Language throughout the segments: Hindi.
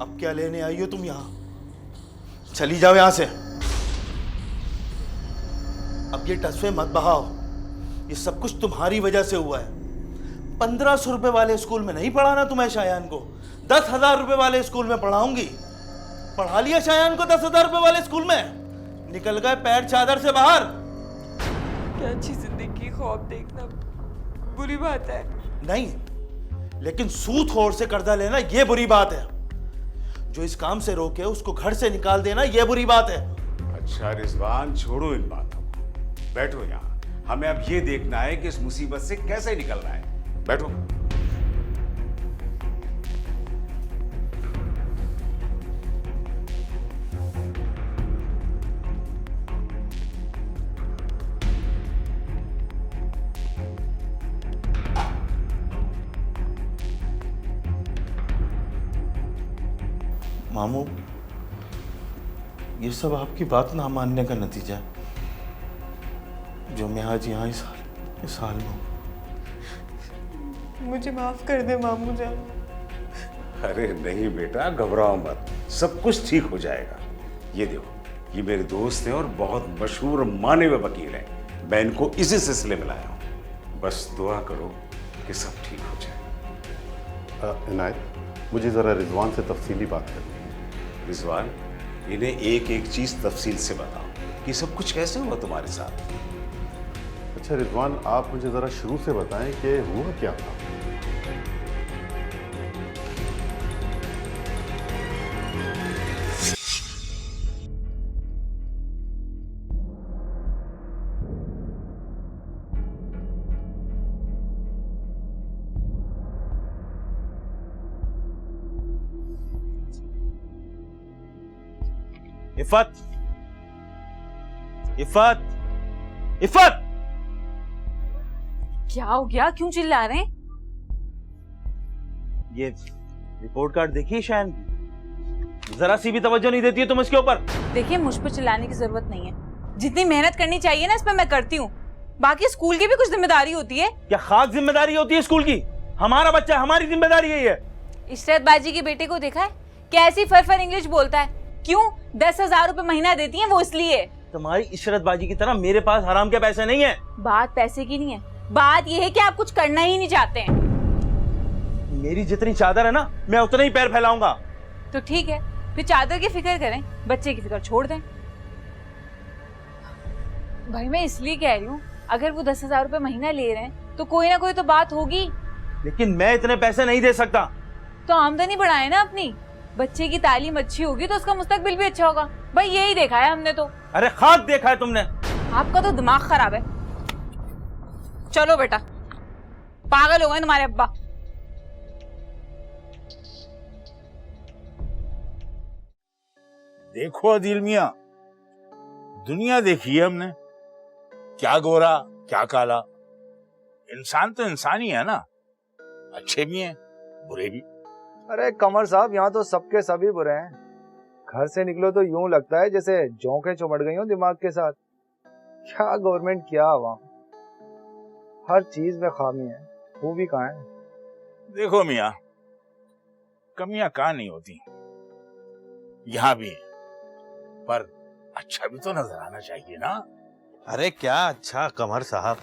अब क्या लेने आई हो तुम यहाँ? चली जाओ यहाँ से। अब ये टसवे मत बहाओ, ये सब कुछ तुम्हारी वजह से हुआ है। 1500 रुपए वाले स्कूल में नहीं पढ़ाना तुम्हें शायान को, 10,000 रुपए वाले स्कूल में पढ़ाऊंगी। पढ़ा लिया शायान को 10,000 रुपए वाले स्कूल में, निकल गए पैर चादर से बाहर। क्या अच्छी जिंदगी की ख्वाब देखना बुरी बात है? नहीं, लेकिन सूदखोर से कर्जा लेना यह बुरी बात है। जो इस काम से रोके उसको घर से निकाल देना यह बुरी बात है। अच्छा रिजवान, छोड़ो इन बातों को, बैठो यहाँ। हमें अब ये देखना है कि इस मुसीबत से कैसे निकलना है। बैठो। मामू, ये सब आपकी बात ना मानने का नतीजा है, जो मैं आज यहाँ इस हाल में हूँ। मुझे माफ कर दे मामू जान। अरे नहीं बेटा, घबराओ मत, सब कुछ ठीक हो जाएगा। ये देखो, ये मेरे दोस्त हैं और बहुत मशहूर माने हुए वकील हैं। मैं इनको इसी सिलसिले में लाया हूँ। बस दुआ करो कि सब ठीक हो जाए। इनायत, मुझे ज़रा रिजवान से तफसीली बात करनी है। रिजवान, इन्हें एक एक चीज तफसील से बताओ कि सब कुछ कैसे हुआ तुम्हारे साथ। अच्छा रिजवान, आप मुझे ज़रा शुरू से बताएं कि हुआ क्या था। इफ़त, इफ़त, इफ़त! क्या हो गया? क्यों चिल्ला रहे हैं? ये रिपोर्ट कार्ड देखिए शायन की, जरा सी भी तवज्जो नहीं देती है तुम इसके ऊपर। देखिए, मुझ पर चिल्लाने की जरूरत नहीं है। जितनी मेहनत करनी चाहिए ना, इस पर मैं करती हूँ। बाकी स्कूल की भी कुछ जिम्मेदारी होती है। क्या खाक जिम्मेदारी होती है स्कूल की? हमारा बच्चा, हमारी जिम्मेदारी है ये। इशरत बाजी के बेटे को देखा है कैसी फर इंग्लिश बोलता है? क्यों? 10,000 रुपए महीना देती है वो, इसलिए। तुम्हारी इशरत बाजी की तरह मेरे पास हराम के पैसे नहीं है। बात पैसे की नहीं है, बात यह है कि आप कुछ करना ही नहीं चाहते हैं। मेरी जितनी चादर है ना, मैं उतना ही पैर फैलाऊंगा। तो ठीक है, फिर चादर की फिक्र करें, बच्चे की फिक्र छोड़ दें। भाई मैं इसलिए कह रही हूँ, अगर वो 10,000 रुपए महीना ले रहे हैं तो कोई ना कोई तो बात होगी। लेकिन मैं इतने पैसे नहीं दे सकता। तो आमदनी बढ़ाए ना अपनी। बच्चे की तालीम अच्छी होगी तो उसका मुस्तकबिल भी अच्छा होगा। भाई यही देखा है हमने तो। अरे खाक देखा है तुमने। आपका तो दिमाग खराब है। चलो बेटा, पागल हो गए तुम्हारे अब्बा। देखो अदील मियां, दुनिया देखी है हमने, क्या गोरा क्या काला। इंसान तो इंसान ही है ना, अच्छे भी हैं बुरे भी। अरे कमर साहब, यहाँ तो सबके सभी बुरे हैं। घर से निकलो तो यूं लगता है जैसे जोंकें चुमड़ गई हो दिमाग के साथ। क्या गवर्नमेंट, क्या आवाम, हर चीज में खामी है, खूबी कहाँ है? देखो मियां, कमियां कहाँ नहीं होती, यहाँ भी है, पर अच्छा भी तो नजर आना चाहिए ना। अरे क्या अच्छा कमर साहब,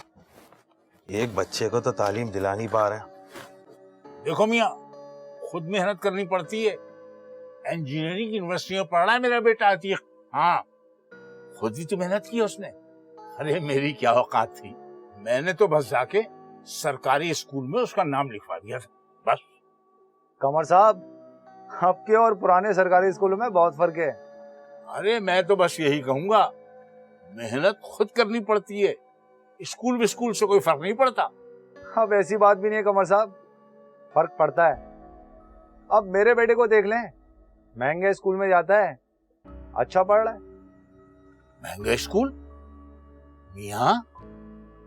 एक बच्चे को तो तालीम दिला नहीं पा रहे। देखो मियां, खुद मेहनत करनी पड़ती है। इंजीनियरिंग यूनिवर्सिटी में पढ़ रहा है मेरा बेटा अतीक। हाँ, खुद ही तो मेहनत की उसने। अरे मेरी क्या औकात थी, मैंने तो बस जाके सरकारी स्कूल में उसका नाम लिखवा दिया था, बस। कमर साहब, आपके और पुराने सरकारी स्कूलों में बहुत फर्क है। अरे मैं तो बस यही कहूंगा, मेहनत खुद करनी पड़ती है, स्कूल विस्कूल से कोई फर्क नहीं पड़ता। अब ऐसी बात भी नहीं है कमर साहब, फर्क पड़ता है। अब मेरे बेटे को देख लें, महंगे स्कूल में जाता है, अच्छा पढ़ रहा है। महंगा स्कूल? मियां,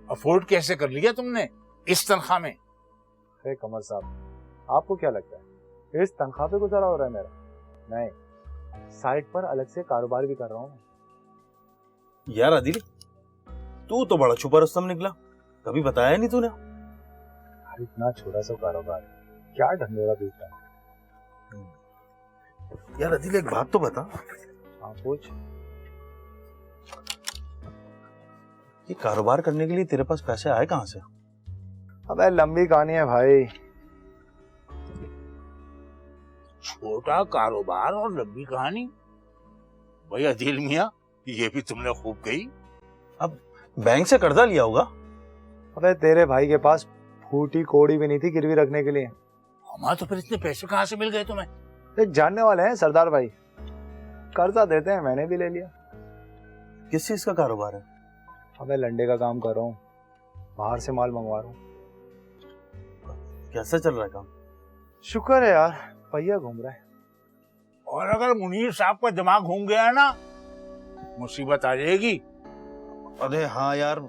अफोर्ड कैसे कर लिया तुमने इस तनख्वाह में? अरे कमर साहब, आपको क्या लगता है इस तनख्वाह पे गुजारा हो रहा है मेरा? नहीं, साइड पर अलग से कारोबार भी कर रहा हूँ। यार अदिल, तू तो बड़ा छुपा रुस्तम निकला, कभी बताया नहीं तूने। इतना छोटा सा कारोबार, क्या ढंढोरा बीत रहा है। यार अदिल एक बात तो बता, हाँ पूछ। ये कारोबार करने के लिए तेरे पास पैसे आए कहाँ से? अबे लंबी कहानी है भाई। छोटा कारोबार और लंबी कहानी। भाई अदिल मियाँ, ये भी तुमने खूब कही। अब बैंक से कर्जा लिया होगा। अबे तेरे भाई के पास फूटी कोड़ी भी नहीं थी गिरवी रखने के लिए। हमारा तो फिर इतने पैसे कहाँ से मिल गए तुम्हें? एक जानने वाले हैं सरदार भाई, कर्जा देते हैं, मैंने भी ले लिया। किस चीज का कारोबार है? अबे लंडे का काम कर रहा हूँ, बाहर से माल मंगवा रहा हूँ। कैसा चल रहा है काम? शुक्र है यार, पहिया घूम रहा है। और अगर मुनीर साहब का दिमाग घूम गया ना, मुसीबत आ जाएगी। अरे हाँ यार,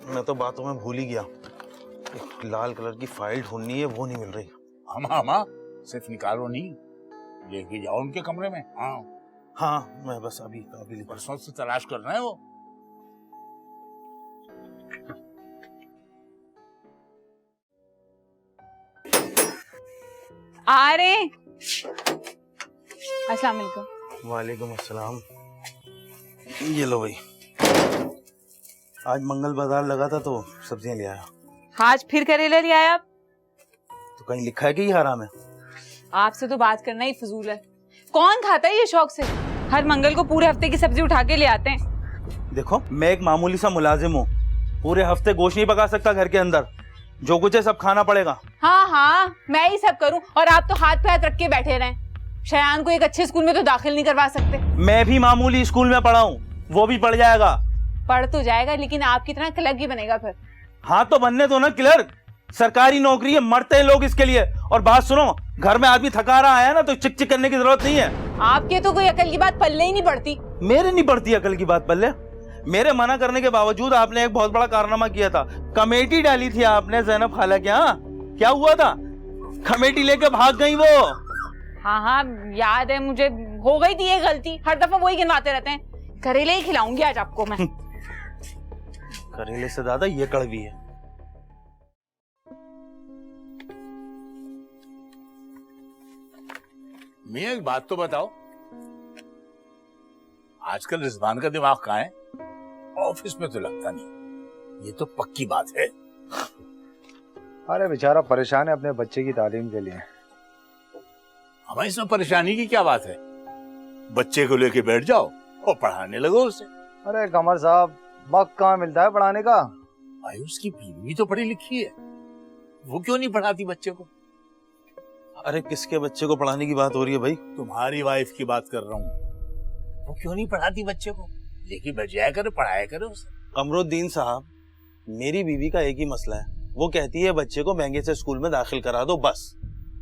मैं तो बातों में भूल ही गया। एक लाल कलर की फाइल ढूंढनी है, वो नहीं मिल रही। हमा सिर्फ निकालो नहीं, लेके जाओ उनके कमरे में। हाँ हाँ, मैं बस अभी लिखा। परसों से तलाश करना है वो। आ रहे हैं। अस्सलाम वालेकुम। वालेकुम अस्सलाम। ये लो भाई, आज मंगल बाजार लगा था तो सब्जियां ले आया। आज फिर करेला ले आया आप? तो कहीं लिखा है कि ये हराम है? आपसे तो बात करना ही फजूल है। कौन खाता है ये शौक से? हर मंगल को पूरे हफ्ते की सब्जी उठा के ले आते हैं। देखो, मैं एक मामूली सा मुलाजिम हूँ, पूरे हफ्ते गोश्त नहीं पका सकता घर के अंदर। जो कुछ है सब खाना पड़ेगा। हाँ हाँ, मैं ही सब करूं और आप तो हाथ पे हाथ रख के बैठे रहें। शयान को एक अच्छे स्कूल में तो दाखिल नहीं करवा सकते। मैं भी मामूली स्कूल में पढ़ा हूँ, वो भी पढ़ जाएगा। पढ़ तो जाएगा, लेकिन आपकी तरह क्लर्क ही बनेगा फिर। हाँ तो बनने दो ना क्लर्क, सरकारी नौकरी है, मरते हैं लोग इसके लिए। और बात सुनो, घर में आदमी थका रहा है ना, तो चिक चिक करने की जरूरत नहीं है। आपके तो कोई अकल की बात पल्ले ही नहीं पड़ती। मेरे नहीं पड़ती अकल की बात पल्ले। मेरे मना करने के बावजूद आपने एक बहुत बड़ा कारनामा किया था। कमेटी डाली थी आपने जैनब खाला के यहाँ। क्या हुआ था? कमेटी लेके भाग गई वो। हाँ हाँ याद है मुझे, हो गई थी ये गलती। हर दफा वही गिनवाते रहते हैं। करेले ही खिलाऊंगी आज आपको मैं। करेले से ज्यादा ये कड़वी है। मियां एक बात तो बताओ, आजकल रिजवान का दिमाग कहाँ है? ऑफिस में तो लगता नहीं। ये तो पक्की बात है। अरे बेचारा परेशान है अपने बच्चे की तालीम के लिए। हमें इसमें परेशानी की क्या बात है? बच्चे को लेके बैठ जाओ और पढ़ाने लगो उसे। अरे कमर साहब, वक्त कहाँ मिलता है पढ़ाने का? भाई उसकी बीवी तो पढ़ी लिखी है, वो क्यों नहीं पढ़ाती बच्चे को? अरे किसके बच्चे को पढ़ाने की बात हो रही है भाई? तुम्हारी वाइफ की बात कर रहा हूँ। वो क्यों नहीं पढ़ाती बच्चे को? लेके बैठ जाया करे, पढ़ाया करे उसे। कमरुद्दीन साहब, मेरी बीवी का एक ही मसला है। वो कहती है बच्चे को महंगे से स्कूल में दाखिल करा दो बस।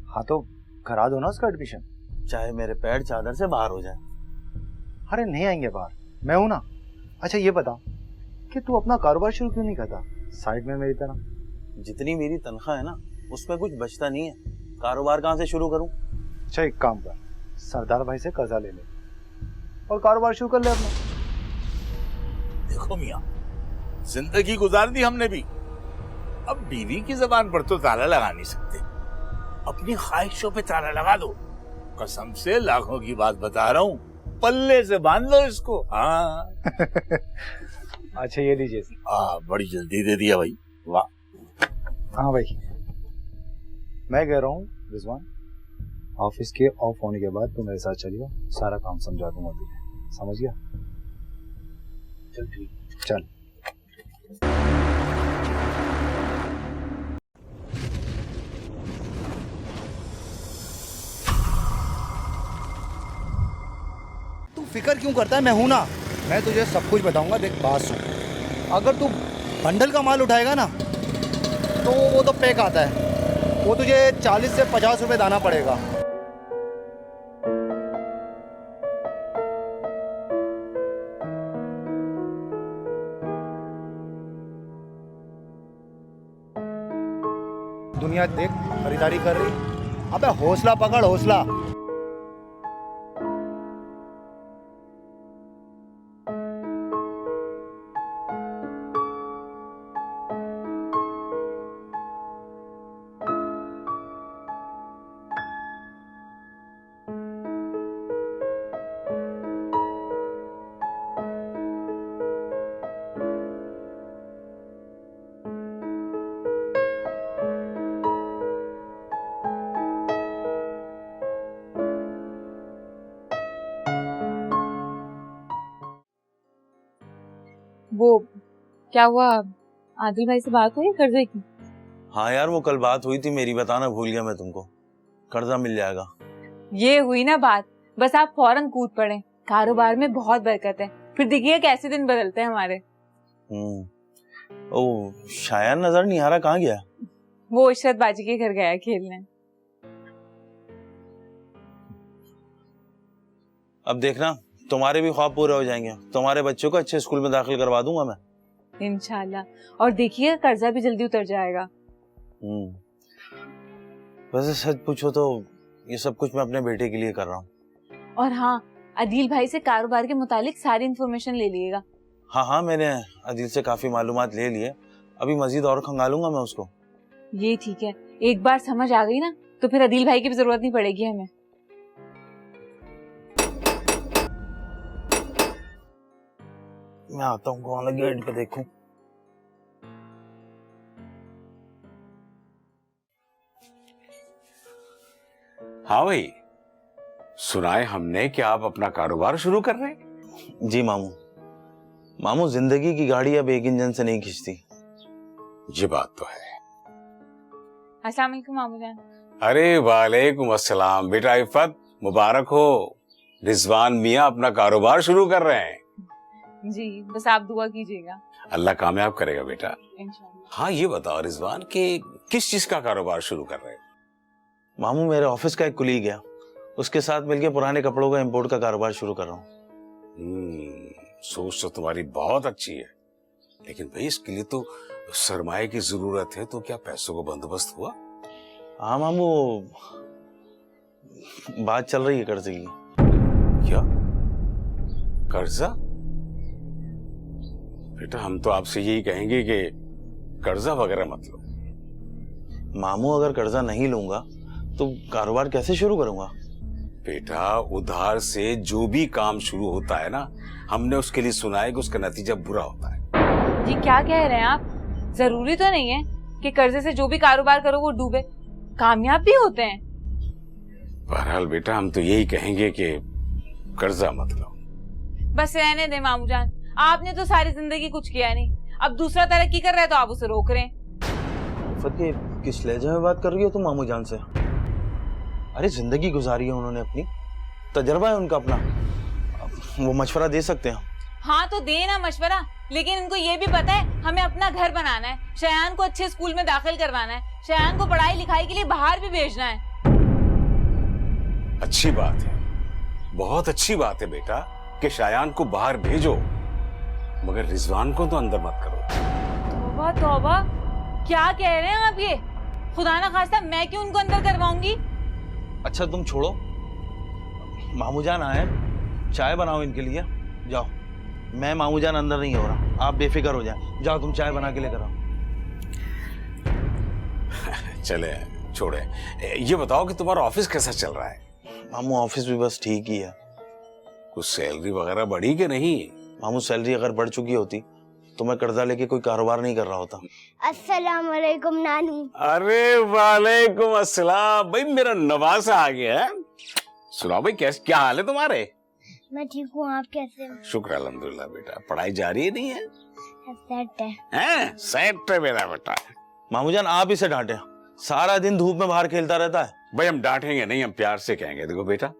हाँ तो करा दो ना उसका एडमिशन, चाहे मेरे पैर चादर से बाहर हो जाए। अरे नहीं आएंगे बाहर, मैं हूं ना। अच्छा ये बता कि तू अपना कारोबार शुरू क्यों नहीं करता साइड में मेरी तरह? जितनी मेरी तनख्वाह है ना, उसमें कुछ बचता नहीं है। कारोबार कहाँ से शुरू करूं? अच्छा एक काम कर, सरदार भाई से कर्जा ले ले और कारोबार शुरू कर ले अपना। देखो मियाँ, जिंदगी गुजार दी हमने भी, अब बीवी की जबान पर तो ताला लगा नहीं सकते। अपनी ख्वाहिशों पे ताला लगा दो। कसम से लाखों की बात बता रहा हूँ, पल्ले से बांध लो इसको। हाँ। अच्छा ये लीजिए। बड़ी जल्दी दे दिया भाई, वाह। हाँ भाई, मैं कह रहा हूँ रिजवान, ऑफिस के ऑफ होने के बाद तुम मेरे साथ चलियो, सारा काम समझा दूंगा तुझे, समझ गया? चल ठीक, चल। तू फिक्र क्यों करता है? मैं हूं ना, मैं तुझे सब कुछ बताऊंगा। देख बात सुन, अगर तू बंडल का माल उठाएगा ना तो वो तो पैक आता है, वो तुझे 40 से 50 रुपए दाना पड़ेगा। दुनिया देख खरीदारी कर रही। अबे हौसला पकड़, हौसला। क्या हुआ, आदिल भाई से बात हुई कर्जे की? हाँ यार, वो कल बात हुई थी मेरी, बताना भूल गया मैं तुमको। कर्जा मिल जाएगा। ये हुई ना बात, बस आप फौरन कूद पड़े। कारोबार में बहुत बरकत है, फिर देखिए कैसे दिन बदलते हैं हमारे। ओ, शायद नजर नहीं आ रहा, कहाँ गया? वो इशरत बाजी के घर गया खेलने। अब देखना तुम्हारे भी ख्वाब पूरे हो जाएंगे, तुम्हारे बच्चों को अच्छे स्कूल में दाखिल करवा दूंगा मैं इंशाल्लाह। और देखिए कर्जा भी जल्दी उतर जाएगा। वैसे सच पूछो तो ये सब कुछ मैं अपने बेटे के लिए कर रहा हूँ। और हाँ, अदील भाई से कारोबार के मुतालिक सारी इन्फॉर्मेशन ले लीजिएगा। हाँ, मैंने अदील से काफी मालूमात ले लिए, अभी मजीद और खंगालूंगा मैं उसको। ये ठीक है, एक बार समझ आ गई ना तो फिर अदील भाई की भी जरूरत नहीं पड़ेगी हमें। मैं आता हूँ, कौन गेट पे देखूं। हाँ भाई, सुनाए हमने कि आप अपना कारोबार शुरू कर रहे हैं। जी मामू, जिंदगी की गाड़ी अब एक इंजन से नहीं खिंचती। ये बात तो है। अस्सलाम वालेकुम मामू जान। अरे वालेकुम अस्सलाम। बेटा इफ़त, मुबारक हो। रिजवान मियाँ अपना कारोबार शुरू कर रहे हैं। जी, बस आप दुआ कीजिएगा। अल्लाह कामयाब करेगा बेटा। इंशाल्लाह। हाँ, ये बताओ रिजवान कि किस चीज का कारोबार शुरू कर रहे हैं? मामू, मेरे ऑफिस का एक कुलीग है, उसके साथ मिलकर पुराने कपड़ों का इंपोर्ट का कारोबार शुरू कर रहा हूँ। सोच तो तुम्हारी बहुत अच्छी है, लेकिन भाई इसके लिए तो सरमाए की जरूरत है, तो क्या पैसों का बंदोबस्त हुआ? हाँ मामू, बात चल रही है कर्जे की। क्या कर्जा? बेटा हम तो आपसे यही कहेंगे कि कर्जा वगैरह मत लो। मामू, अगर कर्जा नहीं लूंगा तो कारोबार कैसे शुरू करूंगा? बेटा उधार से जो भी काम शुरू होता है ना, हमने उसके लिए सुना है कि उसका नतीजा बुरा होता है। ये क्या कह रहे हैं आप? जरूरी तो नहीं है कि कर्जे से जो भी कारोबार करो वो डूबे, कामयाब भी होते हैं। बहरहाल बेटा हम तो यही कहेंगे कि कर्जा मत लो। बस रहने दे मामू जान, आपने तो सारी जिंदगी कुछ किया नहीं, अब दूसरा तरक्की कर रहा है तो आप उसे रोक रहे हैं। फतेह, किस लहजे में बात कर रही हो तुम मामू जान से? अरे जिंदगी गुजारी है उन्होंने, अपनी तजर्बा है उनका अपना, वो मशवरा दे सकते हैं। हाँ तो दे ना मशवरा, लेकिन उनको ये भी पता है हमें अपना घर बनाना है, शयान को अच्छे स्कूल में दाखिल करवाना है, शयान को पढ़ाई लिखाई के लिए बाहर भी भेजना है। अच्छी बात है, बहुत अच्छी बात है बेटा कि शायान को बाहर भेजो, मगर रिजवान को तो अंदर मत करो। तौबा तौबा, क्या कह रहे हैं आप ये? खुदा ना खास्ता मैं क्यों उनको अंदर करवाऊंगी? अच्छा तुम छोड़ो, मामू जान आए, चाय बनाओ इनके लिए, जाओ। मैं मामू जान अंदर नहीं हो रहा, आप बेफिक्र हो जाए, जाओ तुम चाय बना के लेकर आओ। चले छोड़े, ये बताओ कि तुम्हारा ऑफिस कैसा चल रहा है? मामू ऑफिस भी बस ठीक ही है। कुछ सैलरी वगैरह बढ़ी कि नहीं? मामू सैलरी अगर बढ़ चुकी होती तो मैं कर्जा लेके कोई कारोबार नहीं कर रहा होता। अस्सलाम वालेकुम नानू। अरे वालेकुम अस्सलाम, भाई मेरा नवासा आ गया है। सुनाओ भाई, कैसे क्या हाल है तुम्हारे? मैं ठीक हूँ, आप कैसे हो? शुक्र अल्हम्दुलिल्लाह बेटा। पढ़ाई जारी है नहीं है? सेट है। हैं? सेट है मेरा बेटा। मामू जान आप इसे डांटे, सारा दिन धूप में बाहर खेलता रहता है। भाई हम डांटेंगे नहीं, हम प्यार से कहेंगे। देखो बेटा,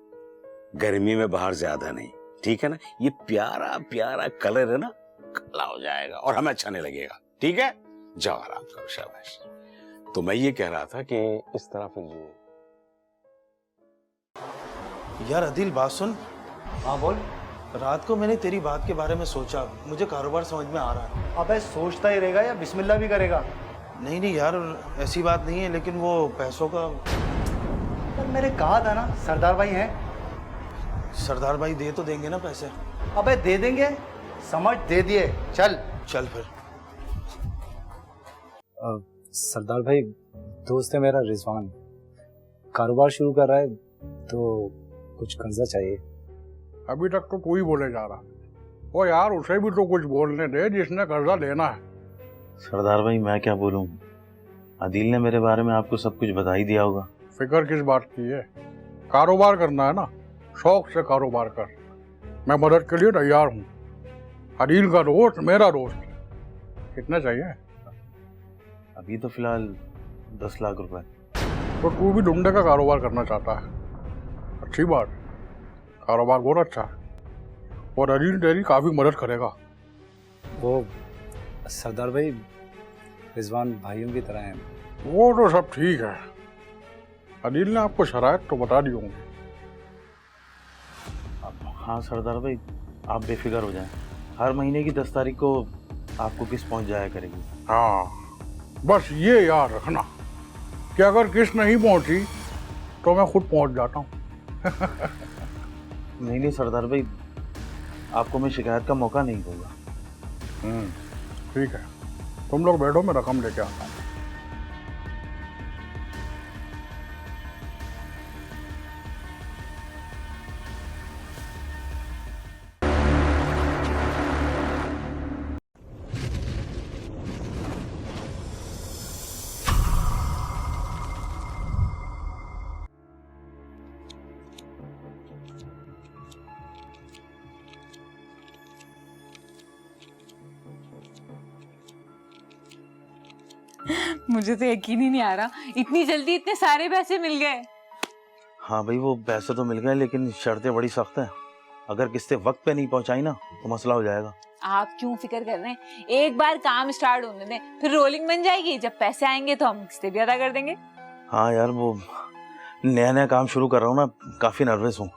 गर्मी में बाहर ज्यादा नहीं, ठीक है ना? ये प्यारा प्यारा कलर है ना, काला हो जाएगा और हमें अच्छा नहीं लगेगा, ठीक है? जाओ आराम करो, शाबाश। तो मैं ये कह रहा था कि इस तरह फिर जो यार अदिल, बात सुन। हाँ बोल। रात को मैंने तेरी बात के बारे में सोचा, मुझे कारोबार समझ में आ रहा है। अबे सोचता ही रहेगा या बिस्मिल्लाह भी करेगा? नहीं यार, ऐसी बात नहीं है, लेकिन वो पैसों का। पर मैंने कहा था ना सरदार भाई हैं। सरदार भाई दे तो देंगे ना पैसे? अबे दे देंगे, समझ दे दिए। चल चल फिर। सरदार भाई, दोस्त है मेरा रिजवान, कारोबार शुरू कर रहा है तो कुछ कर्जा चाहिए। अभी तक तो तू ही बोले जा रहा, ओ यार उसे भी तो कुछ बोलने दे जिसने कर्जा लेना है। सरदार भाई मैं क्या बोलूं, अदिल ने मेरे बारे में आपको सब कुछ बता ही दिया होगा। फिक्र किस बात की है, कारोबार करना है ना, शौक से कारोबार कर। मैं मदद के लिए तैयार हूँ। अदील का दोस्त मेरा दोस्त है, कितना चाहिए? अभी तो फिलहाल 10 लाख रुपए। तो तू भी ढूंढने का कारोबार करना चाहता है? अच्छी बात, कारोबार बहुत अच्छा है और अजील तेरी काफी मदद करेगा। वो सरदार भाई रिजवान भाइयों की तरह हैं। वो तो सब ठीक है, अदिल ने आपको शराइत तो बता दी होंगी। हाँ सरदार भाई, आप बेफिक्र हो जाएं। हर महीने की 10 तारीख को आपको किस्त पहुंच जाया करेगी। हाँ, बस ये याद रखना कि अगर किस्त नहीं पहुंची तो मैं खुद पहुंच जाता हूँ। नहीं सरदार भाई, आपको मैं शिकायत का मौका नहीं दूंगा। ठीक है, तुम लोग बैठो, मैं रकम लेके आता हूँ। मुझे तो यकीन ही नहीं आ रहा, इतनी जल्दी इतने सारे पैसे मिल गए। हाँ भाई, वो पैसे तो मिल गए लेकिन शर्तें बड़ी सख्त हैं। अगर किस्तें वक्त पे नहीं पहुंचाई ना तो मसला हो जाएगा। आप क्यों फिक्र कर रहे हैं? एक बार काम स्टार्ट होने दें, फिर रोलिंग बन जाएगी। जब पैसे आएंगे तो हम किस्तें भी अदा कर देंगे। हाँ यार, वो नया नया काम शुरू कर रहा हूँ ना, काफी नर्वस हूँ।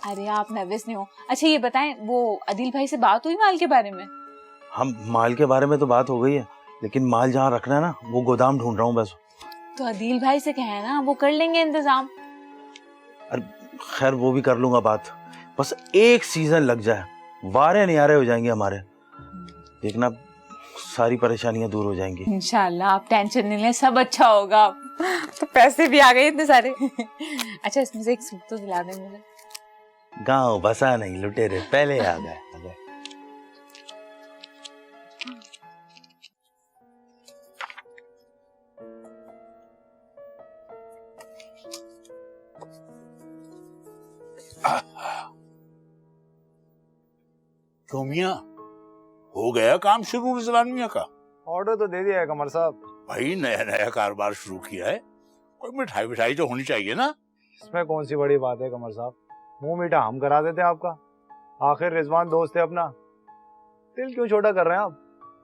अरे आप नर्वस नहीं हो। अच्छा ये बताएं, वो अदिल भाई से बात हुई माल के बारे में? हम माल के बारे में तो बात हो गई है, लेकिन माल जहाँ रखना है ना, वो गोदाम ढूंढ रहा हूँ बस। तो अदिल भाई से कहे ना, वो कर लेंगे इंतजाम। अरे खैर, वो भी कर लूंगा बात, बस एक सीजन लग जाए, वारे नियारे हो जाएंगे हमारे। देखना, सारी परेशानियां दूर हो जाएंगी इंशाल्लाह। आप टेंशन नहीं लें, सब अच्छा होगा। तो पैसे भी आ गए इतने सारे। अच्छा इसमें से एक सूट तो दिला दें मुझे। गांव बसा नहीं लुटेरे पहले आ गए। क्यों मियां, हो गया काम शुरू रिजवान मियां का? ऑर्डर तो दे दिया है कमर साहब। भाई नया नया कारोबार शुरू किया है, कोई मिठाई विठाई तो होनी चाहिए ना। इसमें कौन सी बड़ी बात है कमर साहब, मुंह मीठा हम करा देते आपका। आखिर रिजवान दोस्त है अपना, दिल क्यों छोटा कर रहे हैं आप?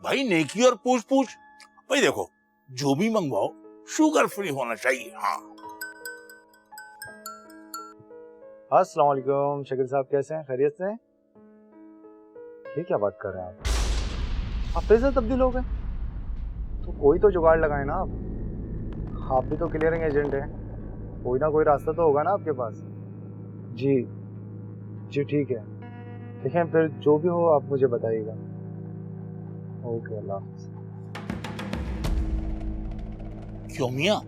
भाई नेकी और पूछ पूछ। भाई देखो, जो भी मंगवाओ शुगर फ्री होना चाहिए। हाँ अस्सलाम वालेकुम शकील साहब, कैसे हैं? खैरियत से हैं? ये क्या बात कर रहे हैं आप फिर से तब्दील हो गए? तो कोई तो जुगाड़ लगाए ना आप भी तो क्लियरिंग एजेंट हैं, कोई ना कोई रास्ता तो होगा ना आपके पास। जी जी ठीक है, देखें फिर जो भी हो आप मुझे बताइएगा। ओके, अल्लाह हाफ़िज़। क्यों मियां,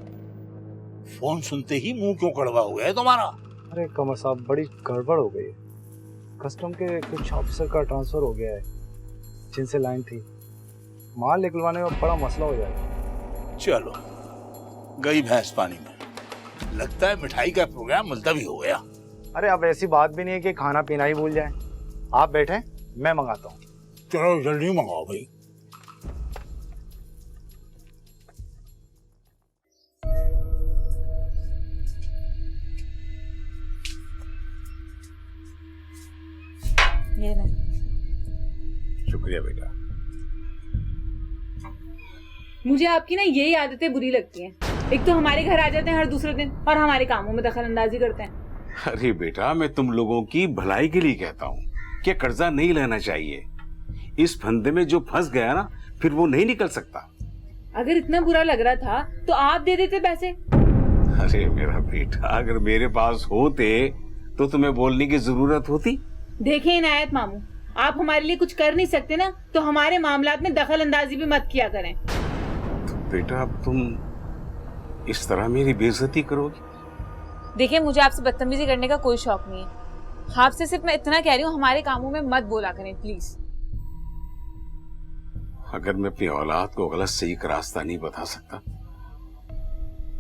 फोन सुनते ही मुंह क्यों कड़वा हुआ है तुम्हारा? अरे कमर साहब, बड़ी गड़बड़ हो गई है। कस्टम के कुछ ऑफिसर का ट्रांसफर हो गया है जिनसे लाइन थी, माल निकलवाने में बड़ा मसला हो जाएगा। चलो, गई भैंस पानी में। लगता है मिठाई का प्रोग्राम मुलतवी हो गया। अरे अब ऐसी बात भी नहीं है कि खाना पीना ही भूल जाए। आप बैठे, मैं मंगाता हूँ। चलो जल्दी मंगाओ भाई। ये नहीं। शुक्रिया बेटा। मुझे आपकी ना यही आदतें बुरी लगती हैं। एक तो हमारे घर आ जाते हैं हर दूसरे दिन और हमारे कामों में दखल अंदाजी करते हैं। अरे बेटा, मैं तुम लोगों की भलाई के लिए कहता हूँ कि कर्जा नहीं लेना चाहिए। इस फंदे में जो फंस गया ना, फिर वो नहीं निकल सकता। अगर इतना बुरा लग रहा था तो आप दे देते पैसे। अरे मेरा बेटा, अगर मेरे पास होते तो तुम्हें बोलने की जरूरत होती। देखें इनायत मामू, आप हमारे लिए कुछ कर नहीं सकते ना, तो हमारे मामलात में दखल अंदाजी भी मत किया करें। तो बेटा, अब तुम इस तरह मेरी बेइज्जती करोगी? देखिए, मुझे आपसे बदतमीजी करने का कोई शौक नहीं है। आपसे सिर्फ मैं इतना कह रही हूँ, हमारे कामों में मत बोला करें प्लीज। अगर मैं अपनी औलाद को गलत सही का रास्ता नहीं बता सकता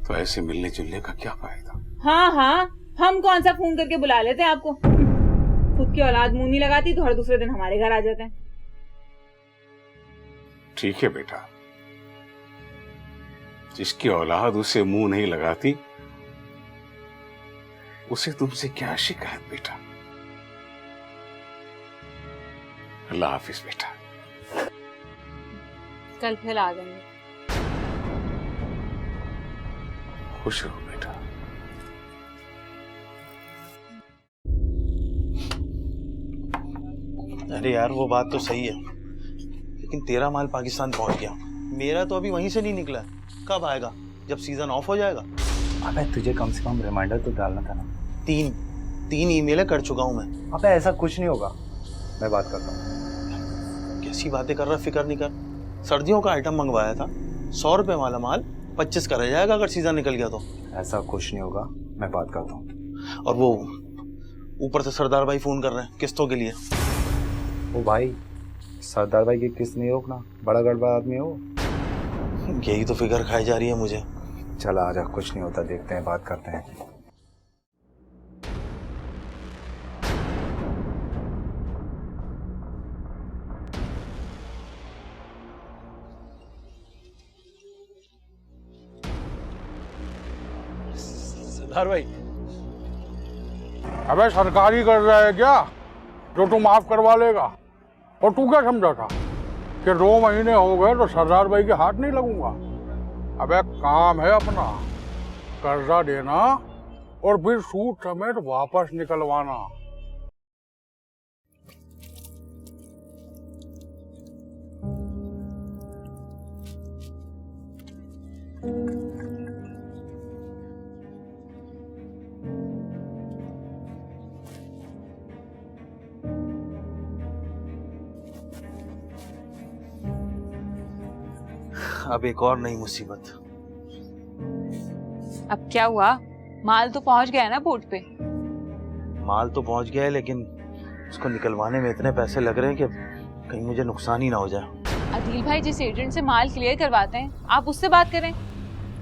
तो ऐसे मिलने जुलने का क्या फायदा? हाँ हाँ, हम कौन सा फोन करके बुला लेते हैं आपको। खुद की औलाद मुंह नहीं लगाती तो हर दूसरे दिन हमारे घर आ जाते हैं। ठीक है बेटा, जिसकी औलाद उसे मुंह नहीं लगाती उसे तुमसे क्या शिकायत बेटा। अल्लाह हाफिज बेटा। कल फिर आ जाएंगे। खुश रहो बेटा। अरे यार वो बात तो सही है, लेकिन तेरा माल पाकिस्तान पहुंच गया, मेरा तो अभी वहीं से नहीं निकला। कब आएगा? जब सीजन ऑफ हो जाएगा। अबे तुझे कम से कम रिमाइंडर तो डालना था ना। तीन ईमेलें कर चुका हूं मैं। अबे ऐसा कुछ नहीं होगा, मैं बात करता हूँ। कैसी बातें कर रहा, फिक्र नहीं कर। सर्दियों का आइटम मंगवाया था, 100 रुपए वाला माल 25 का रह जाएगा अगर सीजन निकल गया तो। ऐसा कुछ नहीं होगा, मैं बात करता हूँ। और वो ऊपर से सरदार भाई फोन कर रहे हैं किस्तों के लिए। ओ भाई, सरदार भाई की किस्त नहीं रोकना, बड़ा गड़बड़ आदमी है वो। यही तो फिक्र खाई जा रही है मुझे। चल आजा, कुछ नहीं होता, देखते हैं, बात करते हैं। सरदार भाई, अबे सरकारी कर्जा है क्या जो तू माफ करवा लेगा? और तू क्या समझा था कि 2 महीने हो गए तो सरदार भाई के हाथ नहीं लगूंगा? अबे काम है अपना, कर्जा देना और फिर सूद समेत वापस निकलवाना। अब एक और नई मुसीबत। अब क्या हुआ? माल तो पहुंच गया है ना पोर्ट पे। माल तो पहुंच गया है, लेकिन उसको निकलवाने में इतने पैसे लग रहे हैं कि कहीं मुझे नुकसान ही ना हो जाए। अदील भाई जिस एजेंट से माल क्लियर करवाते हैं, आप उससे बात करें।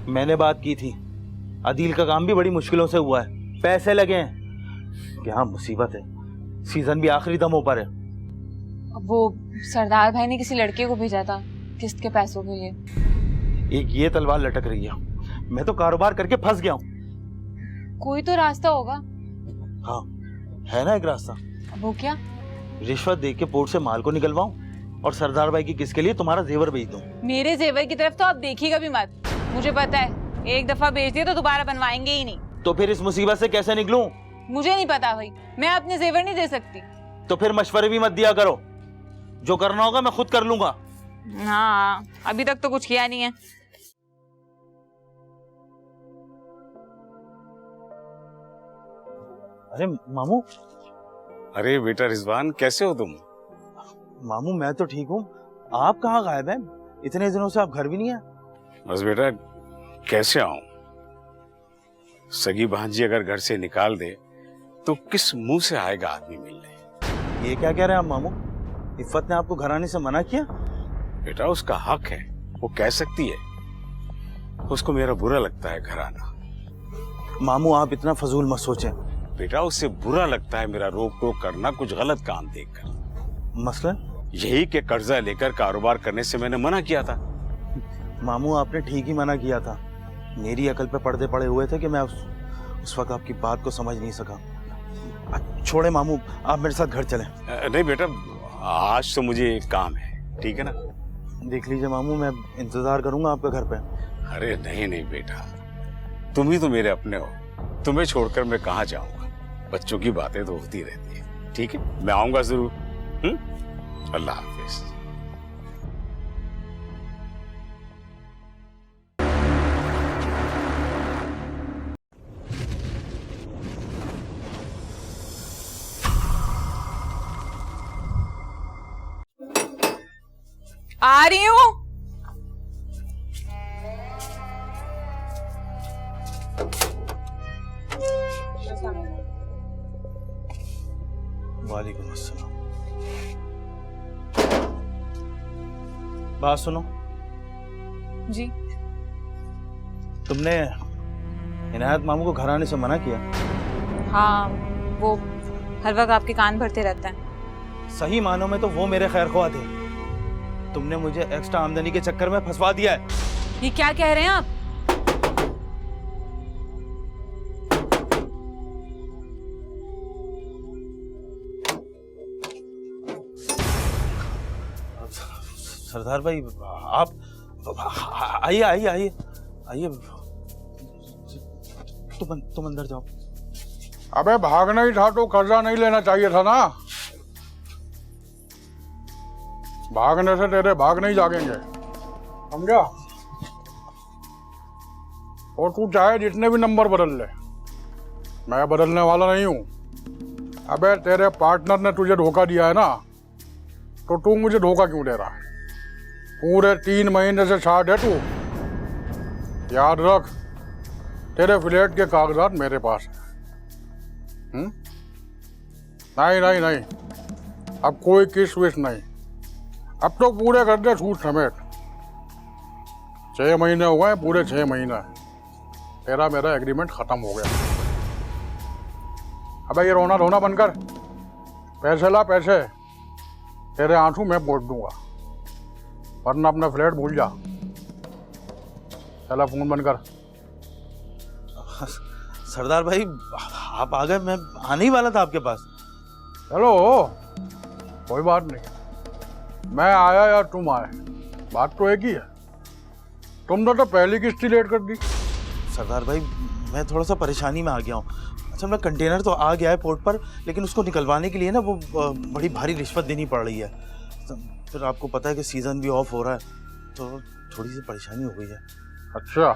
मैंने बात की थी, अदील का काम भी बड़ी मुश्किलों से हुआ है, पैसे लगे हैं। क्या मुसीबत है, सीजन भी आखिरी दमों पर है। वो सरदार भाई ने किसी लड़के को भेजा था किस्त के पैसों के लिए। एक ये तलवार लटक रही है, मैं तो कारोबार करके फंस गया हूँ। कोई तो रास्ता होगा। हाँ है ना एक रास्ता। वो क्या? रिश्वत दे के पोर्ट से माल को निकलवाऊं और सरदार भाई की किस्त के लिए तुम्हारा जेवर भेज दूं। मेरे जेवर की तरफ तो आप देखिएगा भी मत, मुझे पता है एक दफा बेच दिया तो दोबारा बनवाएंगे ही नहीं। तो फिर इस मुसीबत से कैसे निकलूं? मुझे नहीं पता भाई, मैं अपने जेवर नहीं दे सकती। तो फिर मशवरे भी मत दिया करो, जो करना होगा मैं खुद कर लूंगा। हाँ, अभी तक तो कुछ किया नहीं है। अरे मामू। अरे बेटा रिजवान, कैसे हो तुम? मामू मैं तो ठीक हूँ, आप कहाँ गायब हैं? इतने दिनों से आप घर भी नहीं आए। बस बेटा कैसे आऊं, सगी भांजी अगर घर से निकाल दे तो किस मुंह से आएगा आदमी मिलने। ये क्या कह रहे हैं आप मामू? इफ्फत ने आपको घर आने से मना किया? बेटा उसका हक है, वो कह सकती है, उसको मेरा बुरा लगता है घर आना। मामू आप इतना फजूल मत सोचें। बेटा उससे बुरा लगता है मेरा रोक टोक करना कुछ गलत काम देखकर। मसलन? यही कि कर्जा लेकर कारोबार करने से मैंने मना किया था। मामू आपने ठीक ही मना किया था, मेरी अकल पे पर्दे पड़े हुए थे कि मैं उस वक्त आपकी बात को समझ नहीं सका। छोड़े मामू, आप मेरे साथ घर चलें। नहीं बेटा आज तो मुझे काम है, ठीक है ना? देख लीजिए मामू, मैं इंतजार करूंगा आपके घर पे। अरे नहीं नहीं बेटा, तुम ही तो मेरे अपने हो, तुम्हें छोड़कर मैं कहाँ जाऊंगा। बच्चों की बातें तो होती रहती है, ठीक है? मैं आऊंगा जरूर। अल्लाह हाफिज। आ रही हूँ। वालेकुम अस्सलाम। बात सुनो जी। तुमने इनायत मामू को घर आने से मना किया? हाँ, वो हर वक्त आपके कान भरते रहता है। सही मानों में तो वो मेरे खैर ख्वाह थे, तुमने मुझे एक्स्ट्रा आमदनी के चक्कर में फंसवा दिया है। ये क्या कह रहे हैं आप? सरदार भाई आप आइए आइए आइए आइए, तुम अंदर जाओ। अबे भागना ही था तो कर्जा नहीं लेना चाहिए था ना। भागने से तेरे भाग नहीं जागेंगे, समझा? और तू चाहे जितने भी नंबर बदल ले, मैं बदलने वाला नहीं हूं। अबे तेरे पार्टनर ने तुझे धोखा दिया है ना, तो तू मुझे धोखा क्यों दे रहा? पूरे 3 महीने से छाट है तू। याद रख, तेरे फ्लैट के कागजात मेरे पास हैं। नहीं नहीं नहीं, अब कोई किस विश नहीं। अब तो पूरे कर दे छूट समेट। 6 महीने हो गए, पूरे 6 महीने तेरा मेरा एग्रीमेंट खत्म हो गया। अबे ये रोना धोना बंद कर, पैसे ला पैसे, तेरे आंसू मैं पोंछ दूंगा, वरना अपना फ्लैट भूल जा। चला फोन बंद कर। सरदार भाई आप आ गए, मैं आने ही वाला था आपके पास। चलो कोई बात नहीं, मैं आया या तुम आए, बात तो एक ही है। तुमने तो पहली किस्ती लेट कर दी। सरदार भाई मैं थोड़ा सा परेशानी में आ गया हूँ। अच्छा, मैं कंटेनर तो आ गया है पोर्ट पर, लेकिन उसको निकलवाने के लिए ना वो बड़ी भारी रिश्वत देनी पड़ रही है। तो फिर आपको पता है कि सीज़न भी ऑफ हो रहा है, तो थोड़ी सी परेशानी हो गई है। अच्छा,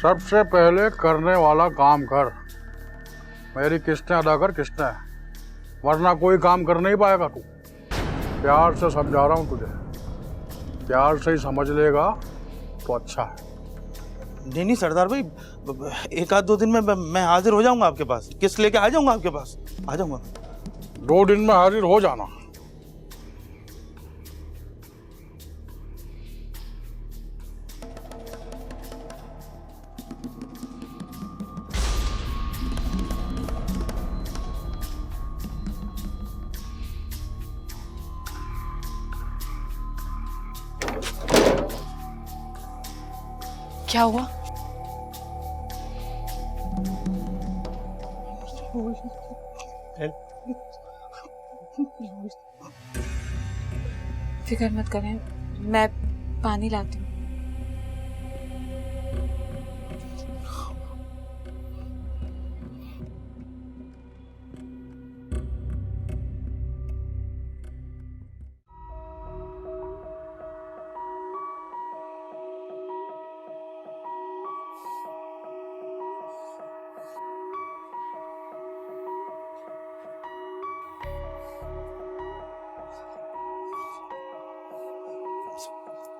सबसे पहले करने वाला काम कर, मेरी किस्तें अदा कर किस्तें, वरना कोई काम कर नहीं पाएगा तू। प्यार से समझा रहा हूँ तुझे, प्यार से ही समझ लेगा तो अच्छा है। नहीं नहीं सरदार भाई, 1-2 दिन में मैं हाजिर हो जाऊंगा आपके पास, किस्त लेके आ जाऊंगा आपके पास, आ जाऊंगा। 2 दिन में हाजिर हो जाना। क्या हुआ? फिक्र मत करें, मैं पानी लाती हूँ।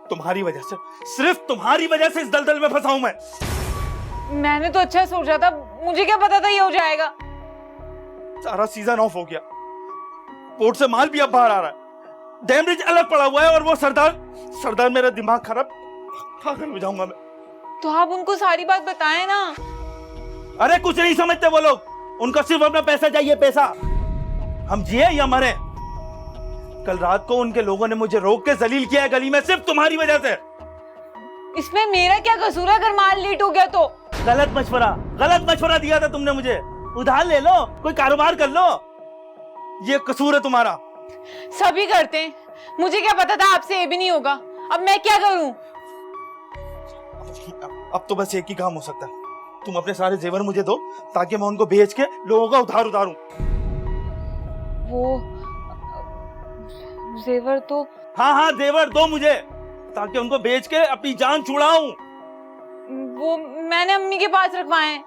तुम्हारी वजह से, सिर्फ तुम्हारी वजह से इस दलदल में फंसा हूं मैं। मैंने तो अच्छा सोचा था, मुझे क्या पता था ये हो जाएगा। सारा सीजन ऑफ हो गया, पोर्ट से माल भी अब बाहर आ रहा है, डैमरेज अलग पड़ा हुआ है, और वो सरदार मेरा दिमाग खराब, पागल हो जाऊंगा मैं। तो आप उनको सारी बात बताएं ना। अरे कुछ नहीं समझते वो लोग, उनको सिर्फ अपना पैसा चाहिए, पैसा। हम जिए या मरे। कल रात को उनके लोगों ने मुझे रोक के जलील किया है गली में, सिर्फ तुम्हारी वजह से। इसमें मेरा क्या कसूर है अगर माल लेट हो गया तो? गलत मशवरा दिया था तुमने मुझे। उधार ले लो, कोई कारोबार कर लो, ये कसूर है तुम्हारा। सभी करते हैं, मुझे क्या पता था आपसे ये भी नहीं होगा। अब मैं क्या करूं? अब तो बस एक ही काम हो सकता है, तुम अपने सारे जेवर मुझे दो, ताकि मैं उनको बेच के लोगों का उधार उतारूं। वो जेवर तो? हाँ जेवर दो मुझे, ताकि उनको बेच के अपनी जान छुड़ाऊं। वो मैंने अम्मी के पास रखवाए हैं।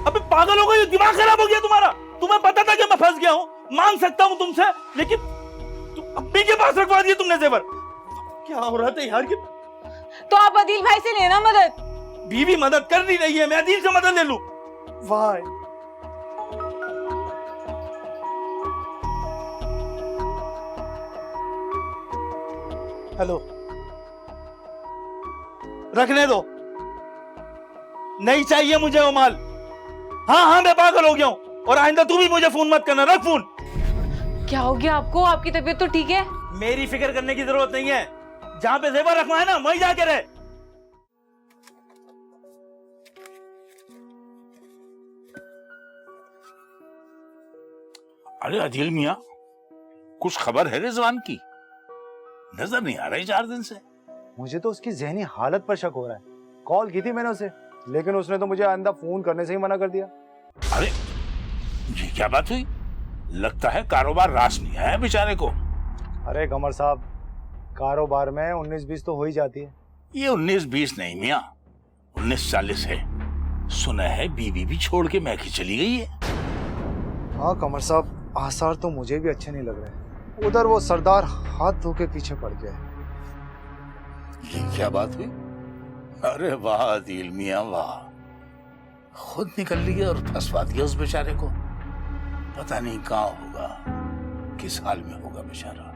अबे पागल हो गई, दिमाग खराब हो गया तुम्हारा। तुम्हें पता था कि मैं फंस गया हूँ, मांग सकता हूँ तुमसे, लेकिन तुम अम्मी के पास रखवा दिए तुमने जेवर। क्या हो रहा था यार? तो आप अदील भाई से लेना मदद। बीवी मदद कर नहीं रही है, मैं अदील से मदद ले लूं? वाह, हेलो, रखने दो, नहीं चाहिए मुझे वो माल। हाँ मैं पागल हो गया हूं, और आइंदा तू भी मुझे फोन मत करना, रख फोन। क्या हो गया आपको? आपकी तबीयत तो ठीक है? मेरी फिक्र करने की जरूरत नहीं है, जहां पे जेवर रखवा है ना वहीं जाके रहे। अरे अदिल मियाँ, कुछ खबर है रिजवान की? नजर नहीं आ रही 4 दिन से। मुझे तो उसकी जहनी हालत पर शक हो रहा है। कॉल की थी मैंने उसे, लेकिन उसने तो मुझे आइंदा फोन करने से ही मना कर दिया। अरे ये क्या बात हुई? लगता है कारोबार रास नहीं है बेचारे को। अरे कमर साहब, कारोबार में 19-20 तो हो ही जाती है। ये 19-20 नहीं मियाँ, 19-40 है। सुना है बीवी भी छोड़ के मैके चली गई है। हाँ कमर साहब, आसार तो मुझे भी अच्छे नहीं लग रहे। उधर वो सरदार हाथ धो के पीछे पड़ गया है। ये क्या बात हुई? अरे वाह अदील मियाँ वाह, खुद निकल लिया और फंसवा दिया उस बेचारे को। पता नहीं कहाँ होगा, किस हाल में होगा बेचारा।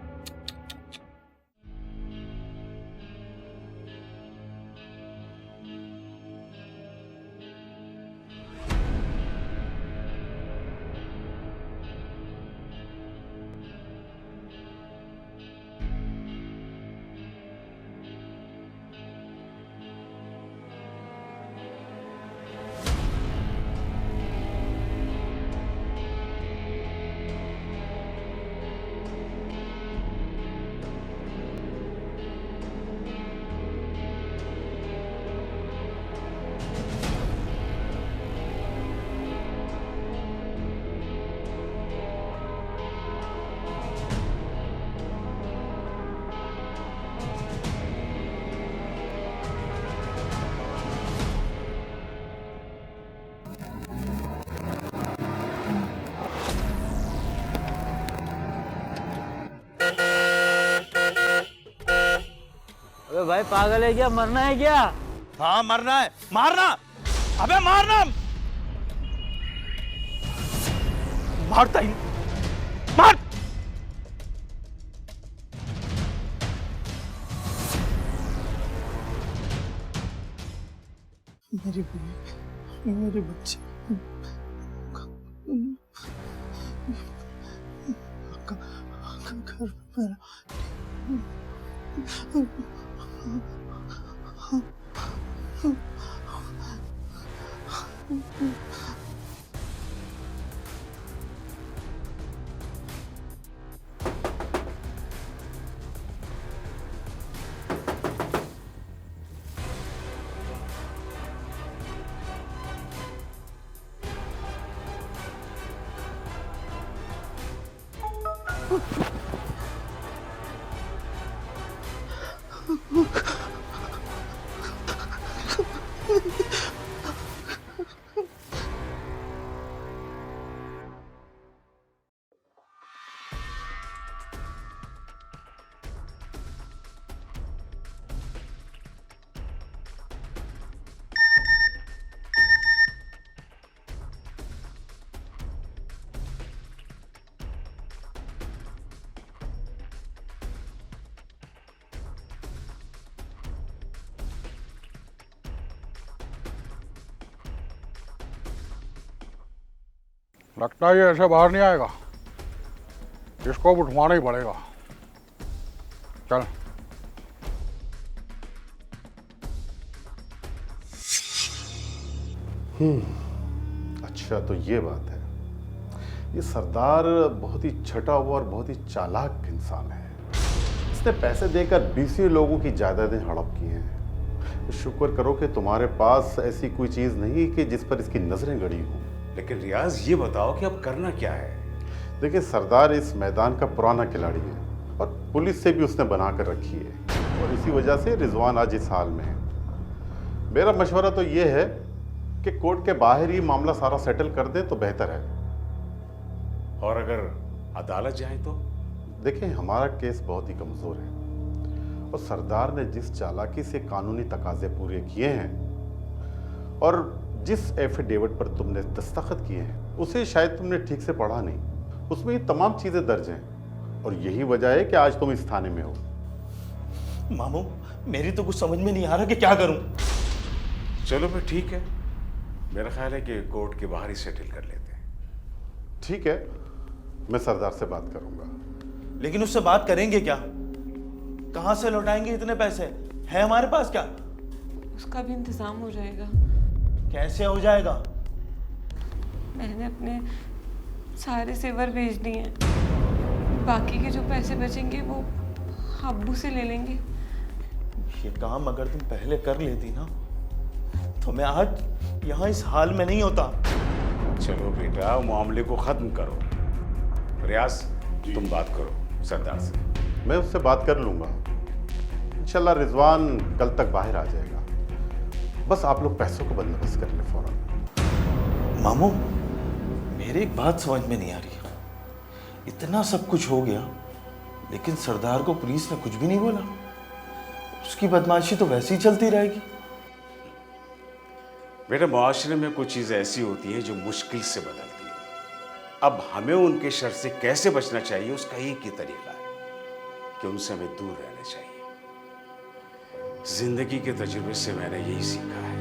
अबे भाई पागल है क्या? मरना है क्या? हाँ मरना है, मारना। अबे मारना, मारता ही मार। मेरे बच्चे घर मेरा लगता है ये ऐसे बाहर नहीं आएगा, इसको अब उठवाना ही पड़ेगा। चल अच्छा तो ये बात है। ये सरदार बहुत ही छटा हुआ और बहुत ही चालाक इंसान है। इसने पैसे देकर 20 लोगों की जायदादें हड़प की हैं। शुक्र करो कि तुम्हारे पास ऐसी कोई चीज नहीं कि जिस पर इसकी नजरें गड़ी हों। लेकिन रियाज ये बताओ कि अब करना क्या है? देखिए सरदार इस मैदान का पुराना खिलाड़ी है और पुलिस से भी उसने बना कर रखी है और इसी वजह से रिजवान आज इस हाल में है। मेरा मशवरा तो ये है कि कोर्ट के बाहर ही मामला सारा सेटल कर दें तो बेहतर है। और अगर अदालत जाए तो? देखिए हमारा केस बहुत ही कमज़ोर है और सरदार ने जिस चालाकी से कानूनी तकाजे पूरे किए हैं और जिस एफिडेविट पर तुमने दस्तखत किए हैं उसे शायद तुमने ठीक से पढ़ा नहीं। उसमें ये तमाम चीज़ें दर्ज हैं और यही वजह है कि आज तुम इस थाने में हो। मामू मेरी तो कुछ समझ में नहीं आ रहा कि क्या करूं। चलो फिर ठीक है, मेरा ख्याल है कि कोर्ट के बाहर ही सेटल कर लेते हैं। ठीक है, मैं सरदार से बात करूंगा। लेकिन उससे बात करेंगे क्या? कहां से लौटाएंगे इतने पैसे? है हमारे पास क्या? उसका भी इंतजाम हो जाएगा। कैसे हो जाएगा? मैंने अपने सारे जेवर भेज दिए हैं, बाकी के जो पैसे बचेंगे वो अब्बू से ले लेंगे। ये काम अगर तुम पहले कर लेती ना तो मैं आज यहाँ इस हाल में नहीं होता। चलो बेटा, मामले को खत्म करो। रियाज, तुम बात करो सरदार से। मैं उससे बात कर लूंगा। इंशाल्लाह रिजवान कल तक बाहर आ जाएगा। बस आप लोग पैसों को बंदोबस्त कर ले फौरन। मामू, मेरी एक बात समझ में नहीं आ रही। इतना सब कुछ हो गया लेकिन सरदार को पुलिस ने कुछ भी नहीं बोला। उसकी बदमाशी तो वैसे ही चलती रहेगी। बेटा, मुआशरे में कुछ चीज़ें ऐसी होती हैं जो मुश्किल से बदलती हैं। अब हमें उनके शर से कैसे बचना चाहिए, उसका एक ही तरीका है कि उनसे हमें दूर रहना चाहिए। जिंदगी के तजुर्बे से मैंने यही सीखा है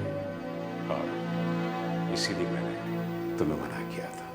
और इसीलिए मैंने तुम्हें मना किया था।